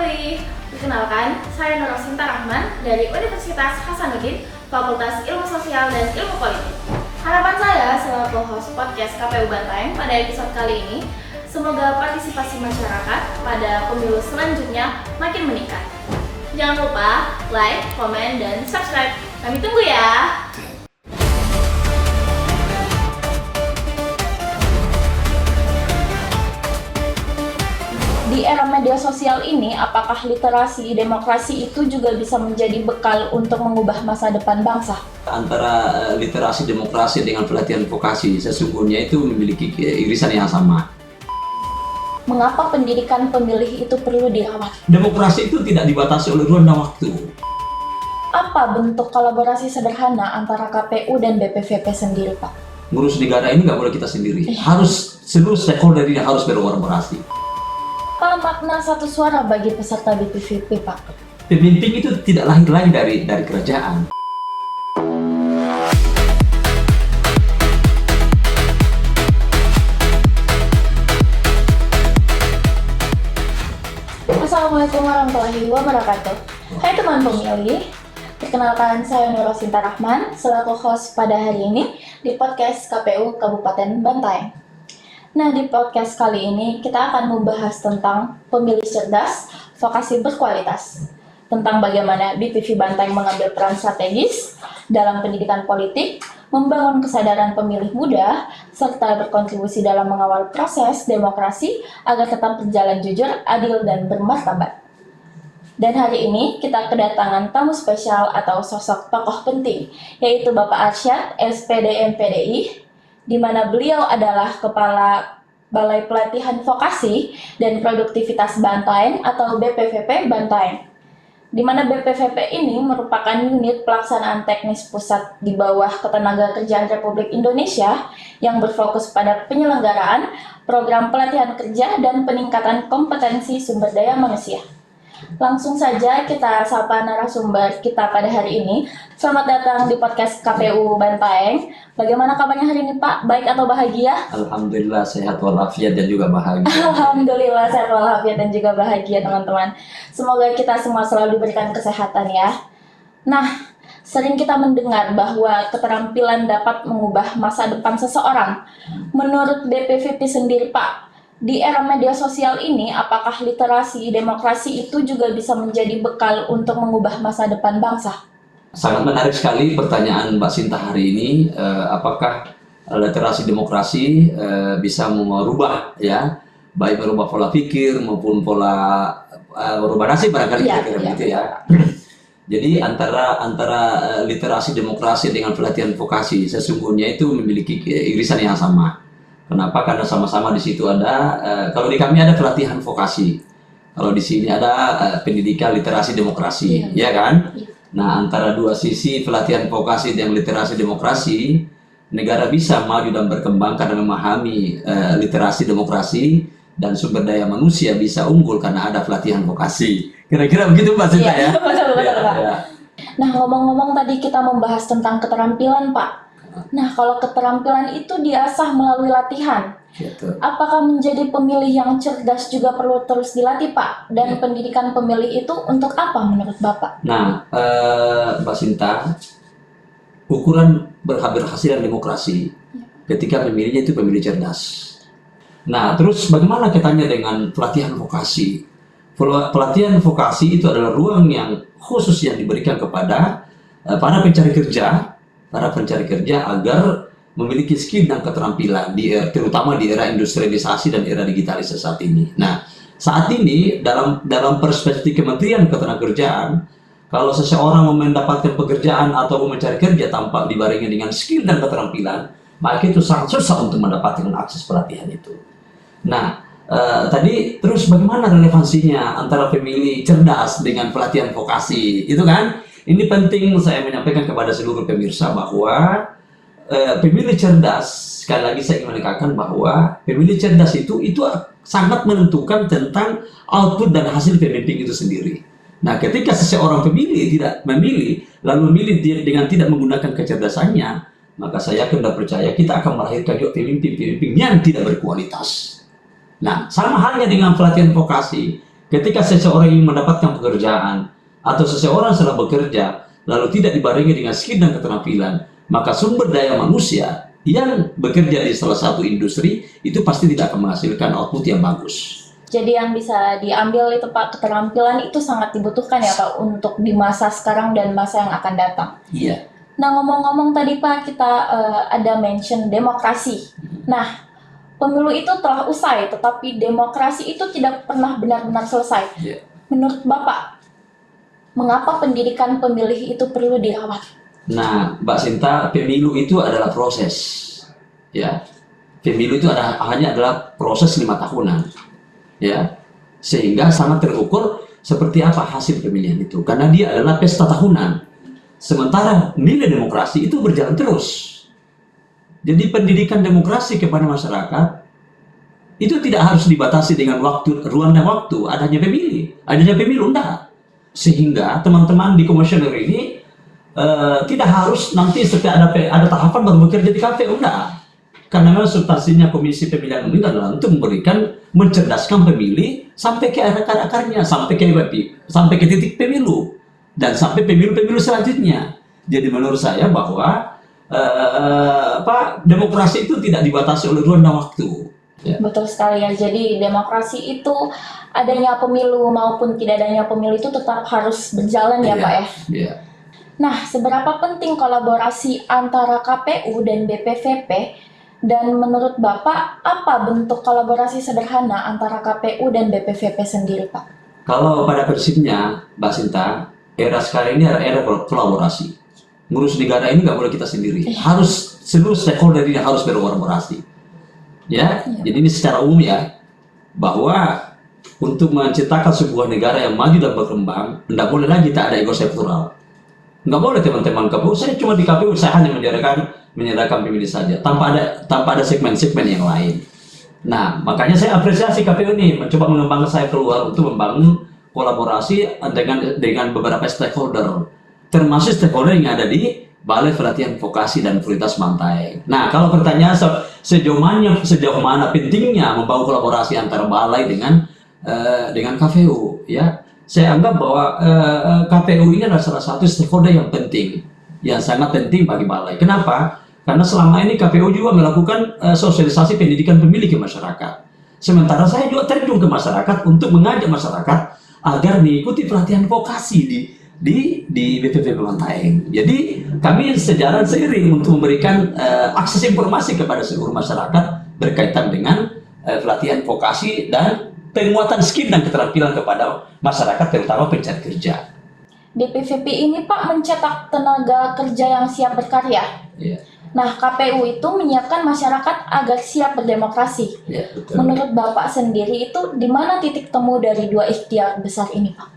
kembali. Perkenalkan, saya Nurul Sinta Rahman dari Universitas Hasanuddin, Fakultas Ilmu Sosial dan Ilmu Politik. Harapan saya selaku host podcast KPU Bantaeng pada episode kali ini, semoga partisipasi masyarakat pada pemilu selanjutnya makin meningkat. Jangan lupa like, komen, dan subscribe. Kami tunggu ya! Di era media sosial ini, apakah literasi demokrasi itu juga bisa menjadi bekal untuk mengubah masa depan bangsa? Antara literasi demokrasi dengan pelatihan vokasi sesungguhnya itu memiliki irisan yang sama. Mengapa pendidikan pemilih itu perlu dirawat? Demokrasi itu tidak dibatasi oleh ruang dan waktu. Apa bentuk kolaborasi sederhana antara KPU dan BPVP sendiri, Pak? Ngurus negara ini nggak boleh kita sendiri. Harus seluruh stakeholder ini harus berkolaborasi. Apa makna satu suara bagi peserta BPVP, Pak? Pemimpin itu tidak lahir lagi dari kerajaan. Assalamualaikum warahmatullahi wabarakatuh. Hai teman pemilih, perkenalkan saya Nurul Sinta Rahman selaku host pada hari ini di podcast KPU Kabupaten Bantaeng. Nah, di podcast kali ini kita akan membahas tentang pemilih cerdas, vokasi berkualitas, tentang bagaimana BPV Bantaeng mengambil peran strategis dalam pendidikan politik, membangun kesadaran pemilih muda, serta berkontribusi dalam mengawal proses demokrasi agar tetap berjalan jujur, adil, dan bermartabat. Dan hari ini kita kedatangan tamu spesial atau sosok tokoh penting, yaitu Bapak Arsyad, SPD MPDI, di mana beliau adalah Kepala Balai Pelatihan Vokasi dan Produktivitas Bantaeng atau BPVP Bantaeng. Di mana BPVP ini merupakan unit pelaksanaan teknis pusat di bawah Ketenagakerjaan Republik Indonesia yang berfokus pada penyelenggaraan program pelatihan kerja dan peningkatan kompetensi sumber daya manusia. Langsung saja kita sapa narasumber kita pada hari ini. Selamat datang di podcast KPU Bantaeng. Bagaimana kabarnya hari ini, Pak? Baik atau bahagia? Alhamdulillah sehat walafiat dan juga bahagia. Alhamdulillah sehat walafiat dan juga bahagia, teman-teman. Semoga kita semua selalu diberikan kesehatan ya. Nah, sering kita mendengar bahwa keterampilan dapat mengubah masa depan seseorang. Menurut BPVP sendiri, Pak, di era media sosial ini, apakah literasi demokrasi itu juga bisa menjadi bekal untuk mengubah masa depan bangsa? Sangat menarik sekali pertanyaan Mbak Sinta hari ini. Apakah literasi demokrasi bisa merubah ya, baik merubah pola pikir maupun pola merubah nasib barangkali kira-kira begitu ya. Jadi antara literasi demokrasi dengan pelatihan vokasi sesungguhnya itu memiliki irisan yang sama. Kenapa? Karena sama-sama di situ ada, kalau di kami ada pelatihan vokasi, kalau di sini ada pendidikan literasi demokrasi, ya kan? Nah, antara dua sisi pelatihan vokasi dan literasi demokrasi, negara bisa maju dan berkembang karena memahami literasi demokrasi dan sumber daya manusia bisa unggul karena ada pelatihan vokasi. Kira-kira begitu Mbak Sinta ya? Betul, Pak. Ya. Nah, ngomong-ngomong tadi kita membahas tentang keterampilan, Pak. Nah, kalau keterampilan itu diasah melalui latihan, apakah menjadi pemilih yang cerdas juga perlu terus dilatih, Pak? Dan pendidikan pemilih itu untuk apa menurut Bapak? Nah, Mbak Sinta, ukuran berhasil demokrasi ketika pemilihnya itu pemilih cerdas. Nah, terus bagaimana katanya dengan pelatihan vokasi? Pelatihan vokasi itu adalah ruang yang khusus yang diberikan kepada para pencari kerja agar memiliki skill dan keterampilan terutama di era industrialisasi dan era digitalisasi saat ini. Nah, saat ini dalam perspektif Kementerian Ketenagakerjaan, kalau seseorang mendapatkan pekerjaan atau mencari kerja tanpa dibarengi dengan skill dan keterampilan, maka itu sangat susah untuk mendapatkan akses pelatihan itu. Nah, tadi terus bagaimana relevansinya antara pemilih cerdas dengan pelatihan vokasi, itu kan? Ini penting saya menyampaikan kepada seluruh pemirsa bahwa pemilih cerdas, sekali lagi saya ingin menekankan bahwa pemilih cerdas itu sangat menentukan tentang output dan hasil pemimpin itu sendiri. Nah, ketika seseorang pemilih tidak memilih, lalu memilih dengan tidak menggunakan kecerdasannya, maka saya yakin dan percaya kita akan melahirkan juga pemimpin-pemimpin yang tidak berkualitas. Nah, sama halnya dengan pelatihan vokasi. Ketika seseorang ingin mendapatkan pekerjaan atau seseorang sedang bekerja lalu tidak dibarengi dengan skill dan keterampilan, maka sumber daya manusia yang bekerja di salah satu industri itu pasti tidak akan menghasilkan output yang bagus. Jadi yang bisa diambil itu Pak, keterampilan itu sangat dibutuhkan ya Pak untuk di masa sekarang dan masa yang akan datang. Iya. Nah ngomong-ngomong tadi Pak, kita ada mention demokrasi. Nah pemilu itu telah usai, tetapi demokrasi itu tidak pernah benar-benar selesai. Iya. Menurut Bapak, mengapa pendidikan pemilih itu perlu dirawat? Nah, Mbak Sinta, pemilu itu adalah proses, ya. Pemilu itu hanya adalah proses 5 tahunan, ya. Sehingga sangat terukur seperti apa hasil pemilihan itu, karena dia adalah pesta tahunan. Sementara nilai demokrasi itu berjalan terus. Jadi pendidikan demokrasi kepada masyarakat itu tidak harus dibatasi dengan waktu, ruang dan waktu. Adanya pemilu enggak. Sehingga teman-teman di komisioner ini tidak harus nanti setiap ada tahapan baru bekerja di KPU, enggak. Karena memang substansinya Komisi Pemilihan Umum adalah untuk mencerdaskan pemilih sampai ke akar-akarnya, sampai ke titik pemilu dan sampai pemilu-pemilu selanjutnya. Jadi menurut saya bahwa demokrasi itu tidak dibatasi oleh ruang dan waktu. Ya. Betul sekali ya. Jadi demokrasi itu adanya pemilu maupun tidak adanya pemilu itu tetap harus berjalan ya Pak ya. Iya. Nah, seberapa penting kolaborasi antara KPU dan BPVP, dan menurut Bapak apa bentuk kolaborasi sederhana antara KPU dan BPVP sendiri Pak? Kalau pada prinsipnya, Mbak Sinta, era sekarang ini era kolaborasi. Ngurus negara ini nggak boleh kita sendiri. Harus seluruh stakeholder ini harus berkolaborasi. Ya, jadi ini secara umum ya, bahwa untuk menciptakan sebuah negara yang maju dan berkembang, tidak boleh lagi tak ada ego sektoral. Nggak boleh teman-teman KPU, saya cuma di KPU, saya hanya menyerahkan pemilih saja, tanpa ada segmen-segmen yang lain. Nah, makanya saya apresiasi KPU ini mencoba mengembangkan saya keluar untuk membangun kolaborasi dengan beberapa stakeholder, termasuk stakeholder yang ada di Balai Pelatihan Vokasi dan Prioritas Bantaeng. Nah, kalau pertanyaan sejauh mana pentingnya membangun kolaborasi antara balai dengan KPU, ya, saya anggap bahwa KPU ini adalah salah satu stakeholder yang penting, yang sangat penting bagi balai. Kenapa? Karena selama ini KPU juga melakukan sosialisasi pendidikan pemilih ke masyarakat. Sementara saya juga terjun ke masyarakat untuk mengajak masyarakat agar mengikuti pelatihan vokasi di BPVP Bantaeng. Jadi kami sejalan seiring untuk memberikan akses informasi kepada seluruh masyarakat berkaitan dengan pelatihan vokasi dan penguatan skill dan keterampilan kepada masyarakat, terutama pencari kerja. BPVP ini Pak mencetak tenaga kerja yang siap berkarya. Ya. Nah, KPU itu menyiapkan masyarakat agar siap berdemokrasi. Ya, betul. Menurut Bapak sendiri itu di mana titik temu dari dua ikhtiar besar ini Pak?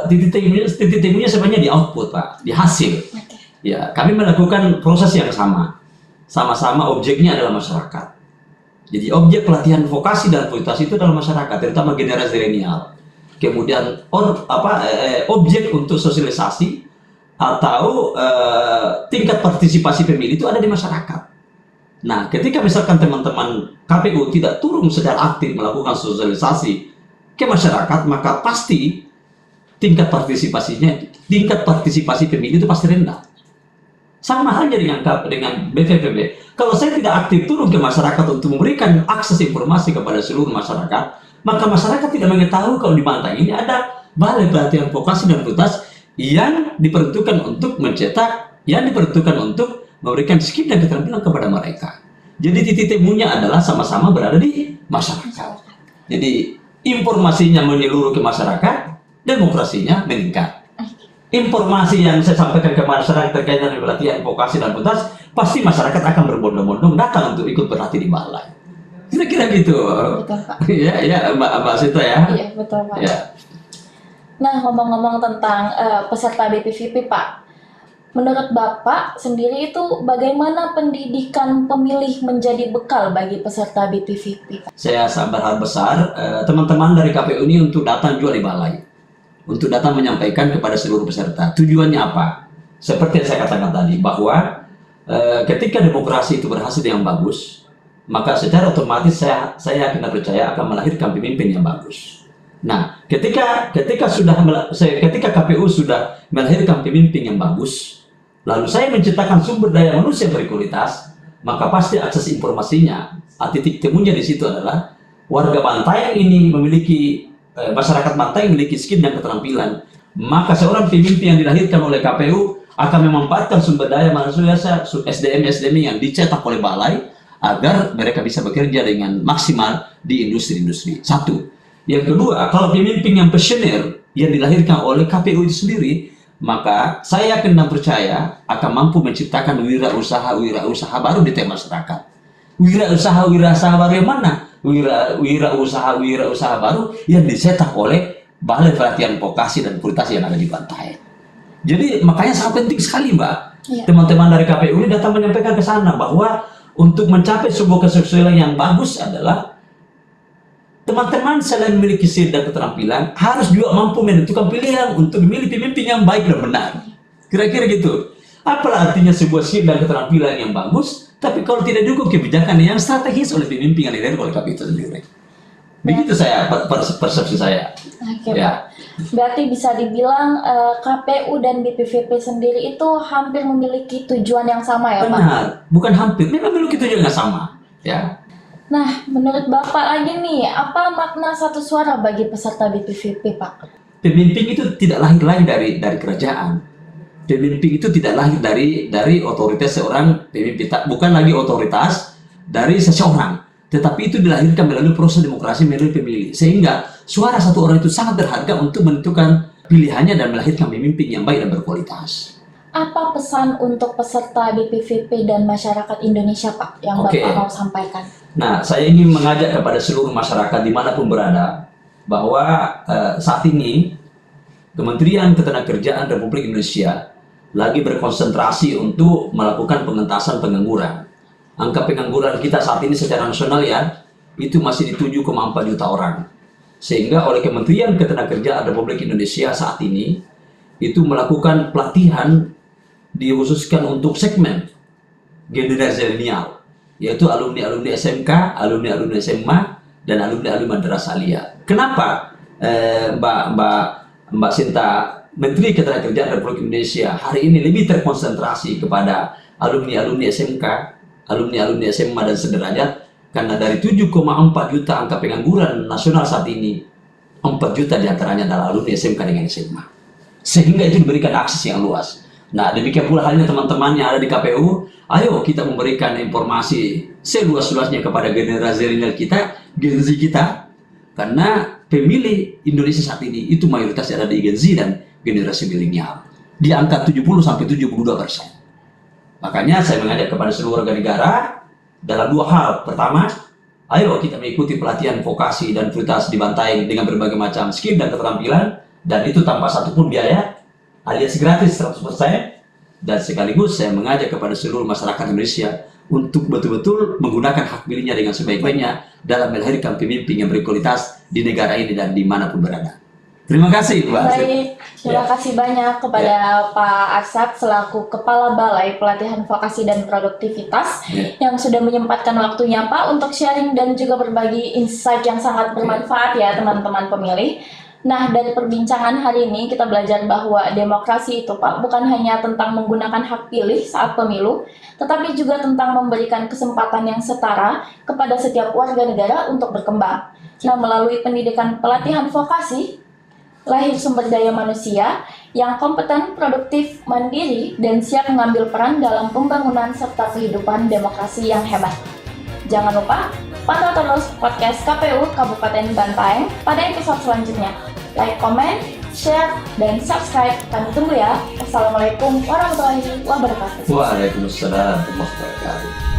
Titik temunya sebenarnya di output Pak, di hasil. Okay. Ya, kami melakukan proses yang sama-sama objeknya adalah masyarakat. Jadi objek pelatihan vokasi dan prioritas itu adalah masyarakat, terutama generasi milenial. Kemudian objek untuk sosialisasi atau tingkat partisipasi pemilih itu ada di masyarakat. Nah, ketika misalkan teman-teman KPU tidak turun secara aktif melakukan sosialisasi ke masyarakat, maka pasti tingkat partisipasi pemilih itu pasti rendah. Sama halnya dengan BPVP. Kalau saya tidak aktif turun ke masyarakat untuk memberikan akses informasi kepada seluruh masyarakat, maka masyarakat tidak mengetahui kalau di Bantaeng ini ada balai pelatihan vokasi dan prioritas yang diperuntukkan untuk mencetak, yang diperuntukkan untuk memberikan skill dan keterampilan kepada mereka. Jadi titik temunya adalah sama-sama berada di masyarakat. Jadi informasinya menyeluruh ke masyarakat, demokrasinya meningkat. Informasi yang saya sampaikan ke masyarakat terkait dengan pelatihan vokasi dan prioritas, pasti masyarakat akan berbondong-bondong datang untuk ikut berlatih di balai. Kira-kira gitu. Betul Pak. Ya, Mbak Sita ya. Iya betul Pak. Ya. Nah, ngomong-ngomong tentang peserta BPVP Pak, menurut Bapak sendiri itu bagaimana pendidikan pemilih menjadi bekal bagi peserta BPVP Pak? Saya berharap besar teman-teman dari KPU ini untuk datang juga di balai, untuk datang menyampaikan kepada seluruh peserta. Tujuannya apa? Seperti yang saya katakan tadi, bahwa ketika demokrasi itu berhasil yang bagus, maka secara otomatis saya yakin dan percaya akan melahirkan pemimpin yang bagus. Nah, ketika KPU sudah melahirkan pemimpin yang bagus, lalu saya menciptakan sumber daya manusia yang berkualitas, maka pasti akses informasinya, titik temunya di situ adalah warga Bantaeng ini memiliki masyarakat Bantaeng memiliki skill dan keterampilan. Maka seorang pemimpin yang dilahirkan oleh KPU akan memanfaatkan sumber daya manusia SDM yang dicetak oleh balai agar mereka bisa bekerja dengan maksimal di industri-industri. Satu. Yang kedua, kalau pemimpin yang passionate yang dilahirkan oleh KPU itu sendiri, maka saya yakin dan percaya akan mampu menciptakan wirausaha baru di tengah masyarakat. Wirausaha baru yang mana? Wirausaha baru yang dicetak oleh Balai Pelatihan Vokasi dan Kualitas yang ada di Bantaeng. Jadi makanya sangat penting sekali, Mbak. Teman-teman dari KPU ini datang menyampaikan ke sana bahwa untuk mencapai sebuah kesuksesan yang bagus adalah teman-teman selain memiliki skill dan keterampilan harus juga mampu menentukan pilihan untuk memilih pemimpin yang baik dan benar. Kira-kira gitu. Apalah artinya sebuah skill dan keterampilan yang bagus, tapi kalau tidak didukung kebijakan yang strategis oleh pemimpin yang dilahirkan oleh KPU itu sendiri. Begitu saya persepsi saya. Oke, Ya. Pak. Berarti bisa dibilang KPU dan BPVP sendiri itu hampir memiliki tujuan yang sama ya, Pak? Benar, bukan hampir, memang memiliki tujuan yang sama. Ya. Nah, menurut Bapak lagi nih, apa makna satu suara bagi peserta BPVP, Pak? Pemimpin itu tidak lahir lagi dari kerajaan. Pemimpin itu tidak lahir dari otoritas seorang pemimpin, bukan lagi otoritas dari seseorang, tetapi itu dilahirkan melalui proses demokrasi melalui pemilih. Sehingga suara satu orang itu sangat berharga untuk menentukan pilihannya dan melahirkan pemimpin yang baik dan berkualitas. Apa pesan untuk peserta BPVP dan masyarakat Indonesia, Pak, yang Bapak mau sampaikan? Nah, saya ingin mengajak kepada seluruh masyarakat dimanapun berada bahwa saat ini Kementerian Ketenagakerjaan Republik Indonesia lagi berkonsentrasi untuk melakukan pengentasan pengangguran. Angka pengangguran kita saat ini secara nasional ya, itu masih di 7,4 juta orang. Sehingga oleh Kementerian Ketenagakerjaan Republik Indonesia saat ini itu melakukan pelatihan dikhususkan untuk segmen generasi milenial, yaitu alumni-alumni SMK, alumni-alumni SMA, dan alumni-alumni Madrasah Aliyah. Kenapa Mbak Sinta, Menteri Ketenagakerjaan Republik Indonesia hari ini lebih terkonsentrasi kepada alumni-alumni SMK, alumni-alumni SMA dan sederajat? Karena dari 7,4 juta angka pengangguran nasional saat ini, 4 juta diantaranya adalah alumni SMK dengan SMA. Sehingga itu diberikan akses yang luas. Nah, demikian pula halnya teman-teman yang ada di KPU, ayo kita memberikan informasi seluas-luasnya kepada generasi milenial kita, Gen Z kita, karena pemilih Indonesia saat ini itu mayoritas ada di Gen Z dan generasi milenial, di angka 70-72%. Makanya saya mengajak kepada seluruh warga negara dalam dua hal. Pertama, ayo kita mengikuti pelatihan vokasi dan kualitas di Bantaeng dengan berbagai macam skill dan keterampilan, dan itu tanpa satupun biaya, alias gratis 100%. Dan sekaligus saya mengajak kepada seluruh masyarakat Indonesia untuk betul-betul menggunakan hak pilihnya dengan sebaik-baiknya dalam melahirkan pemimpin yang berkualitas di negara ini dan dimanapun berada. Terima kasih, Mbak. Baik, terima kasih banyak kepada Pak Arsad selaku Kepala Balai Pelatihan Vokasi dan Produktivitas yang sudah menyempatkan waktunya, Pak, untuk sharing dan juga berbagi insight yang sangat bermanfaat ya teman-teman pemilih. Nah, dari perbincangan hari ini kita belajar bahwa demokrasi itu, Pak, bukan hanya tentang menggunakan hak pilih saat pemilu, tetapi juga tentang memberikan kesempatan yang setara kepada setiap warga negara untuk berkembang. Nah, melalui pendidikan pelatihan vokasi, lahir sumber daya manusia yang kompeten, produktif, mandiri, dan siap mengambil peran dalam pembangunan serta kehidupan demokrasi yang hebat. Jangan lupa, pantau terus podcast KPU Kabupaten Bantaeng pada episode selanjutnya. Like, comment, share, dan subscribe. Kami tunggu ya. Wassalamualaikum warahmatullahi wabarakatuh. Waalaikumsalam warahmatullahi wabarakatuh.